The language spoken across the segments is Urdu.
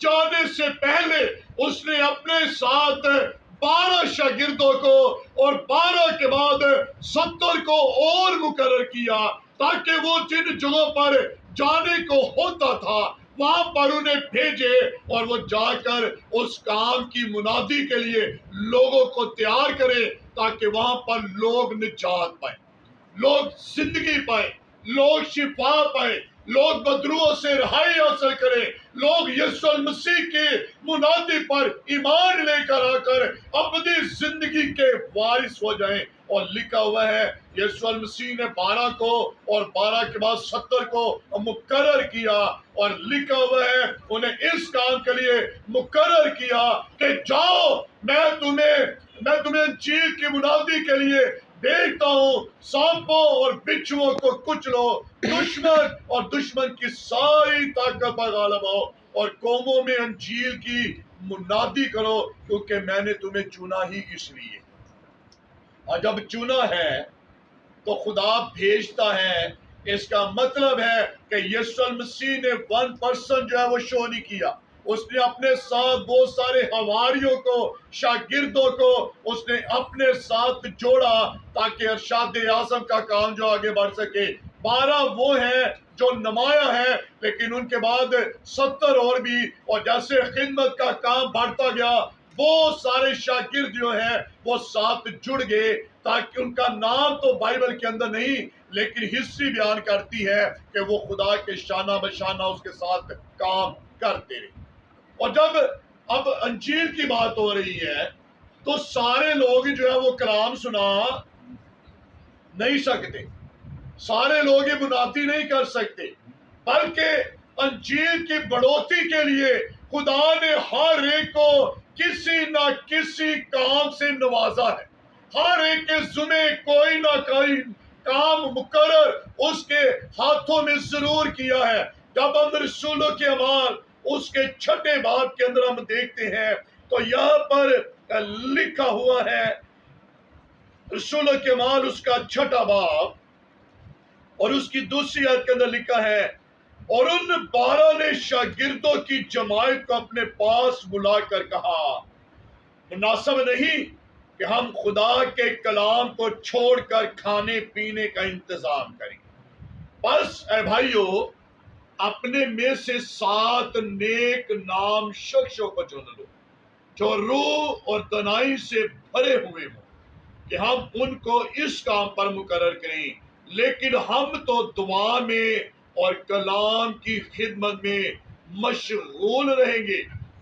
جانے سے پہلے اس نے اپنے ساتھ 12 شاگردوں کو اور 12 کے بعد 70 کو اور مقرر کیا، تاکہ وہ جن جگہوں پر جانے کو ہوتا تھا وہاں پر انہیں بھیجے اور وہ جا کر اس کام کی منادی کے لیے لوگوں کو تیار کرے، تاکہ وہاں پر لوگ نجات پائیں، لوگ زندگی پائیں، لوگ شفا پائیں، لوگ بدروؤں سے رہائی حاصل کریں، لوگ یسوع المسیح کے منادی پر ایمان لے کر آ کر اپنی زندگی کے وارث ہو جائیں۔ اور لکھا ہوا ہے یسوع المسیح نے 12 کو اور 12 کے بعد 70 کو مقرر کیا، اور لکھا ہوا ہے انہیں اس کام کے لیے مقرر کیا کہ جاؤ، میں تمہیں انجیل کی منادی کے لیے بھیجتا ہوں، سانپوں اور بچھوؤں کو کچلو، دشمن کی ساری طاقت پر غالب آؤ، اور قوموں میں انجیل کی منادی کرو، کیونکہ میں نے تمہیں چنا ہی اس لیے۔ اور جب چنا ہے تو خدا بھیجتا ہے، اس کا مطلب ہے کہ یسوع المسیح نے 1% جو ہے وہ شو نہیں کیا، اس نے اپنے ساتھ بہت سارے حواریوں کو، شاگردوں کو اس نے اپنے ساتھ جوڑا، تاکہ ارشاد اعظم کا کام جو آگے بڑھ سکے۔ 12 وہ ہیں جو نمایاں ہیں، لیکن ان کے بعد 70 اور بھی، اور جیسے خدمت کا کام بڑھتا گیا بہت سارے شاگرد جو ہیں وہ ساتھ جڑ گئے، تاکہ ان کا نام تو بائبل کے اندر نہیں، لیکن ہسٹری بیان کرتی ہے کہ وہ خدا کے شانہ بشانہ اس کے ساتھ کام کرتے رہے۔ اور جب اب انجیل کی بات ہو رہی ہے تو سارے لوگ جو ہے وہ کلام سنا نہیں سکتے، سارے لوگ یہ منادی نہیں کر سکتے، بلکہ انجیل کی بڑھوتی کے لیے خدا نے ہر ایک کو کسی نہ کسی کام سے نوازا ہے، ہر ایک کے ذمہ کوئی نہ کوئی کام مقرر اس کے ہاتھوں میں ضرور کیا ہے۔ جب ہم رسولوں کے اعمال اس کے 6 باب کے اندر ہم دیکھتے ہیں تو یہاں پر لکھا ہوا ہے، رسولوں کے اعمال اس کا 6 باب اور اس کی دوسری آیت کے اندر لکھا ہے، اور ان 12 نے شاگردوں کی جماعت کو اپنے پاس بلا کر کہا، مناسب نہیں کہ ہم خدا کے کلام کو چھوڑ کر کھانے پینے کا انتظام کریں، بس اے بھائیو اپنے میں سے 7 نیک نام شخصوں کو چن لو جو روح اور دانائی سے بھرے ہوئے ہوں، کہ ہم ان کو اس کام پر مقرر کریں، لیکن ہم تو دعا میں اور کلام کی خدمت میں مشغول رہیں گے۔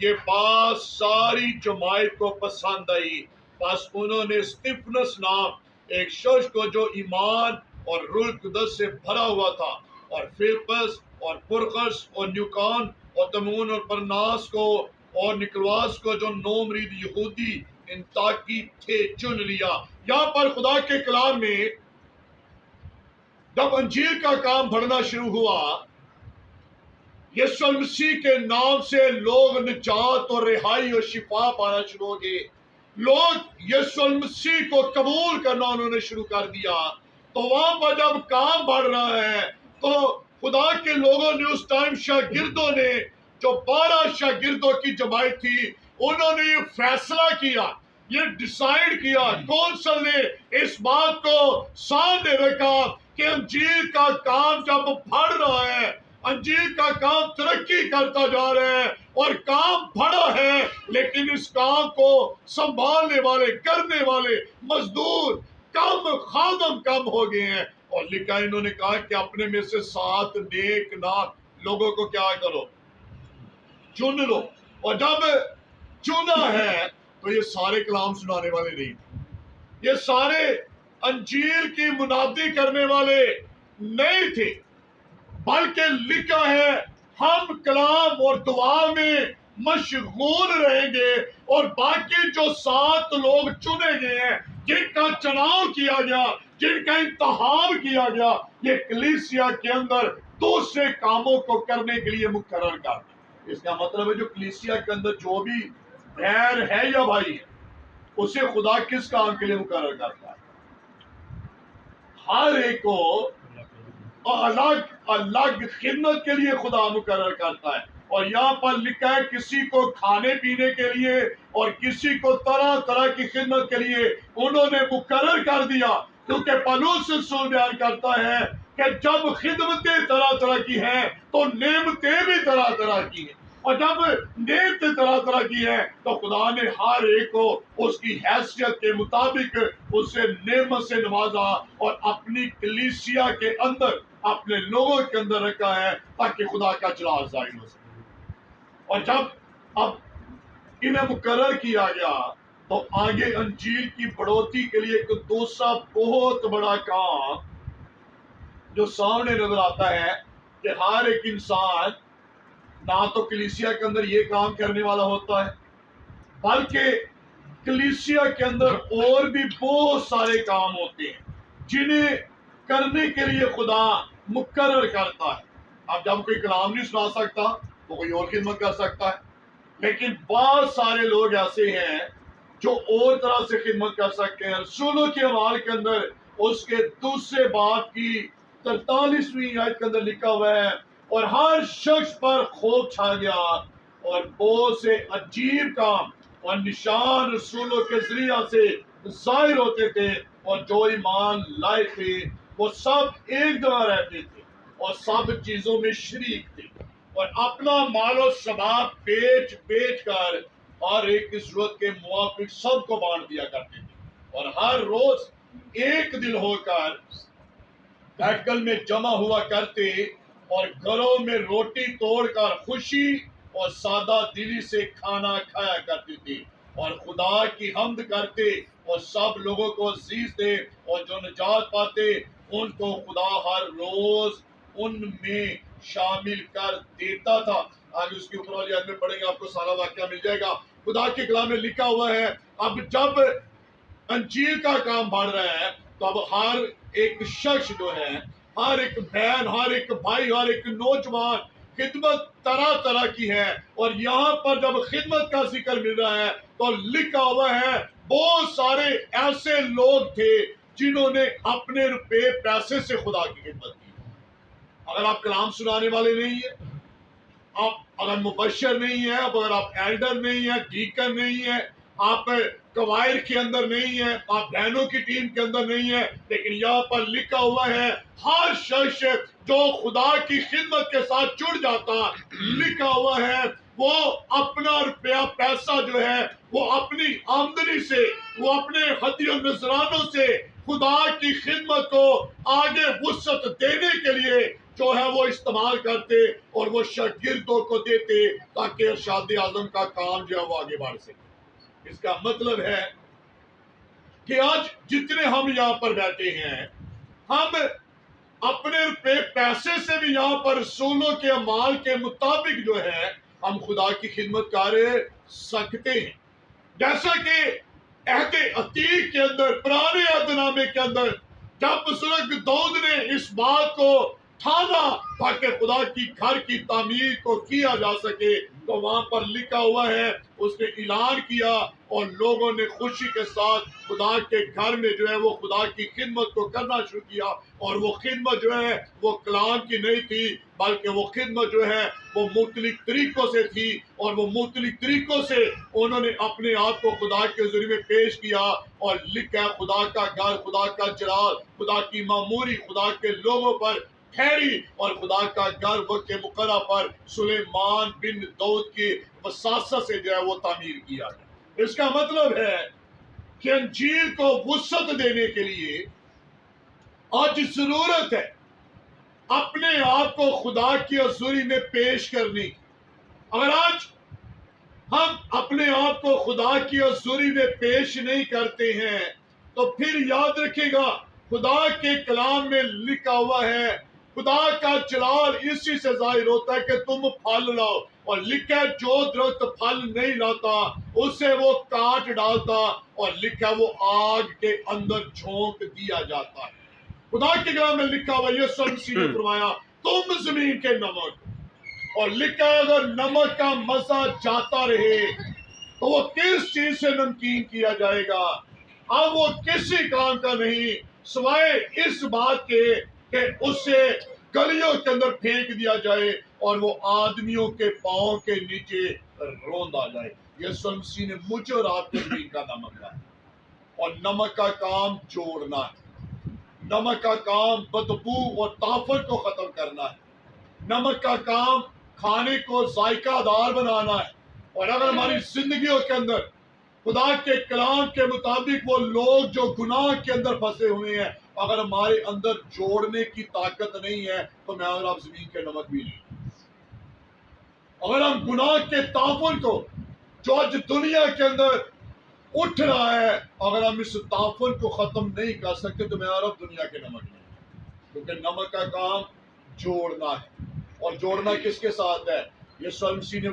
یہ بات ساری جماعت کو پسند آئی، بس انہوں نے استفنس نام ایک شخص کو جو ایمان اور روح القدس سے بھرا ہوا تھا، اور فلپس اور پرخس اور نیوکان اور تمون اور پرناس کو اور نکلواس کو جو 9 مرید یہودی انتاکی تھے چن لیا۔ یہاں پر خدا کے کلام میں جب انجیل کا کام بڑھنا شروع ہوا، یسوع مسیح کے نام سے لوگ نجات اور رہائی اور شفا پانا شروع ہو گئے، لوگ یسوع مسیح کو قبول کرنا انہوں نے شروع کر دیا۔ تو وہاں پر جب کام بڑھ رہا ہے تو خدا کے لوگوں نے اس ٹائم شاگردوں نے، جو 12 شاگردوں کی جماعت تھی، انہوں نے یہ فیصلہ کیا، یہ ڈیسائیڈ کیا، کونسل نے اس بات کو سامنے رکھا کہ انجیل کا کام جب بڑھ رہا ہے، انجیل کا کام ترقی کرتا جا رہا ہے اور کام بڑا ہے، لیکن اس کام کو سنبھالنے والے، کرنے والے مزدور کم، خادم کم ہو گئے ہیں۔ اور لکھا انہوں نے کہا کہ اپنے میں سے 7 نیک نام لوگوں کو کیا کرو، چن لو۔ اور جب چنا ہے تو یہ سارے کلام سنانے والے نہیں تھے، یہ سارے انجیل کی منادی کرنے والے نہیں تھے، بلکہ لکھا ہے ہم کلام اور دعا میں مشغول رہیں گے۔ اور باقی جو 7 لوگ چنے گئے ہیں، جن کا چناؤ کیا گیا، جن کا انتخاب کیا گیا، یہ کلیسیا کے اندر دوسرے کاموں کو کرنے کے لیے مقرر کر۔ اس کا مطلب ہے جو کلیسیا کے اندر جو بھی غیر ہے یا بھائی ہے، اسے خدا کس کام کے لیے مقرر کرتا ہے؟ ہر ایک کو الگ الگ خدمت کے لیے خدا مقرر کرتا ہے۔ اور یہاں پر لکھا ہے کسی کو کھانے پینے کے لیے اور کسی کو طرح طرح کی خدمت کے لیے انہوں نے مقرر کر دیا، کیونکہ پولس رسول بیان کرتا ہے کہ جب خدمتیں طرح طرح کی ہیں تو نعمتیں بھی طرح طرح کی ہیں، اور جب نعمتیں طرح طرح کی ہیں تو خدا نے ہر ایک کو اس کی حیثیت کے مطابق اسے نعمت سے نوازا اور اپنی کلیسیا کے اندر اپنے لوگوں کے اندر رکھا ہے تاکہ خدا کا جلال ظاہر ہو سکے۔ اور جب اب انہیں مقرر کیا گیا تو آگے انجیل کی بڑھوتی کے لیے ایک دوسرا بہت بڑا کام جو سامنے نظر آتا ہے کہ ہر ایک انسان نہ تو کلیسیا کے اندر یہ کام کرنے والا ہوتا ہے، بلکہ کلیسیا کے اندر اور بھی بہت سارے کام ہوتے ہیں جنہیں کرنے کے لیے خدا مقرر کرتا ہے۔ اب جب کوئی کلام نہیں سنا سکتا وہ کوئی اور خدمت کر سکتا ہے، لیکن بہت سارے لوگ ایسے ہیں جو اور طرح سے خدمت کر سکتے ہیں۔ رسولوں کے اعمال کے اندر اس کے دوسرے باب کی 43ویں آیت کے اندر لکھا ہوا ہے، اور ہر شخص پر خوف چھا گیا اور بہت سے عجیب کام اور نشان رسولوں کے ذریعہ سے ظاہر ہوتے تھے، اور جو ایمان لائے تھے وہ سب ایک جگہ رہتے تھے اور سب چیزوں میں شریک تھے، اور اپنا مال و شباب بیچ بیچ کر ہر ایک کی ضرورت کے موافق سب کو بانٹ دیا کرتے تھے، اور ہر روز ایک دل ہو کر ہیکل میں جمع ہوا کرتے اور گھروں میں روٹی توڑ کر خوشی اور سادہ دلی سے کھانا کھایا کرتے تھے، اور خدا کی حمد کرتے اور سب لوگوں کو عزیز دے، اور جو نجات پاتے ان کو خدا ہر روز ان میں شامل کر دیتا تھا۔ آج اس کے اوپر والی آیت میں پڑھیں گے، آپ کو سارا واقعہ مل جائے گا۔ خدا کے کلام میں لکھا ہوا ہے اب جب انجیل کا کام بڑھ رہا ہے تو اب ہر ایک شخص جو ہے، ہر ایک بہن، ہر ایک بھائی، ہر ایک نوجوان، خدمت طرح طرح کی ہے، اور یہاں پر جب خدمت کا ذکر مل رہا ہے تو لکھا ہوا ہے بہت سارے ایسے لوگ تھے جنہوں نے اپنے روپے پیسے سے خدا کی خدمت کی۔ اگر آپ کلام سنانے والے نہیں ہیں، آپ اگر مبشر نہیں ہیں، اگر آپ ایلڈر نہیں ہیں، ڈیکن نہیں ہیں، آپ قوائر کے اندر نہیں ہیں، آپ بہنوں کی ٹیم کے اندر نہیں ہیں، لیکن یہاں پر لکھا ہوا ہے ہر شخص جو خدا کی خدمت کے ساتھ جڑ جاتا، لکھا ہوا ہے وہ اپنا روپیہ پیسہ جو ہے وہ اپنی آمدنی سے، وہ اپنے ہدیہ و نذرانوں سے خدا کی خدمت کو آگے وسعت دینے کے لیے جو ہے وہ استعمال کرتے اور وہ شاگردوں کو دیتے تاکہ ارشاد اعظم کا کام جو ہے وہ آگے بڑھ سکے۔ اس کا مطلب ہے کہ آج جتنے ہم یہاں پر بیٹھے ہیں، ہم اپنے روپے پیسے سے بھی یہاں پر رسولوں کے اعمال کے مطابق جو ہے ہم خدا کی خدمت کر سکتے ہیں۔ جیسا کہ عہد عتیق کے اندر، پرانے عہد نامے کے اندر جب بزرگ داؤد نے اس بات کو ٹھانا تاکہ خدا کی گھر کی تعمیر کو کیا جا سکے تو وہاں پر لکھا ہوا ہے اس نے اعلان کیا اور لوگوں نے خوشی کے ساتھ خدا کے گھر میں جو ہے وہ خدا کی خدمت کو کرنا شروع کیا، اور وہ خدمت جو ہے وہ کلام کی نہیں تھی بلکہ وہ خدمت جو ہے وہ مختلف طریقوں سے تھی، اور وہ مختلف طریقوں سے انہوں نے اپنے آپ کو خدا کے ذریعے میں پیش کیا، اور لکھا ہے خدا کا گھر، خدا کا جلال، خدا کی معموری خدا کے لوگوں پر ٹھہری، اور خدا کا گھر وقت مقررہ پر سلیمان بن داؤد کی وساطت سے جو ہے وہ تعمیر کیا گیا۔ اس کا مطلب ہے کہ انجیل کو وسعت دینے کے لیے آج ضرورت ہے اپنے آپ کو خدا کی حضوری میں پیش کرنے کی۔ اگر آج ہم اپنے آپ کو خدا کی حضوری میں پیش نہیں کرتے ہیں تو پھر یاد رکھے گا خدا کے کلام میں لکھا ہوا ہے خدا کا جلال اسی سے ظاہر ہوتا ہے کہ تم پھل لاؤ، اور لکھا ہے جو درخت پھل نہیں لاتا اسے وہ کاٹ ڈالتا، اور لکھا وہ آگ کے اندر جھونک دیا جاتا ہے۔ خدا کے کلام میں لکھا ہوا یسوع مسیح نے فرمایا تم زمین کے نمک، اور لکھا ہے اگر نمک کا مزہ جاتا رہے تو وہ کس چیز سے نمکین کیا جائے گا؟ اب وہ کسی کام کا نہیں سوائے اس بات کے کہ اسے گلیوں کے اندر پھینک دیا جائے اور وہ آدمیوں کے پاؤں کے نیچے روندا جائے۔ یسوع مسیح نے مجھے اور آپ کو زمین کا نمک ہے، اور نمک کا کام جوڑنا ہے، نمک کا کام بدبو اور طاقت کو ختم کرنا ہے، نمک کا کام کھانے کو ذائقہ دار بنانا ہے۔ اور اگر ہماری زندگیوں کے اندر خدا کے کلام کے مطابق وہ لوگ جو گناہ کے اندر پھنسے ہوئے ہیں، اگر ہمارے اندر جوڑنے کی طاقت نہیں ہے تو میں اور آپ زمین کے نمک بھی نہیں۔ اگر ہم گناہ کے تعفن کو جو آج دنیا کے اندر اٹھ رہا ہے، اگر ہم اس تعفن کو ختم نہیں کر سکتے تو میں اور اب دنیا کے نمک نہیں، کیونکہ نمک کا کام جوڑنا ہے، اور جوڑنا کس کے ساتھ ہے؟ یسوع مسیح نے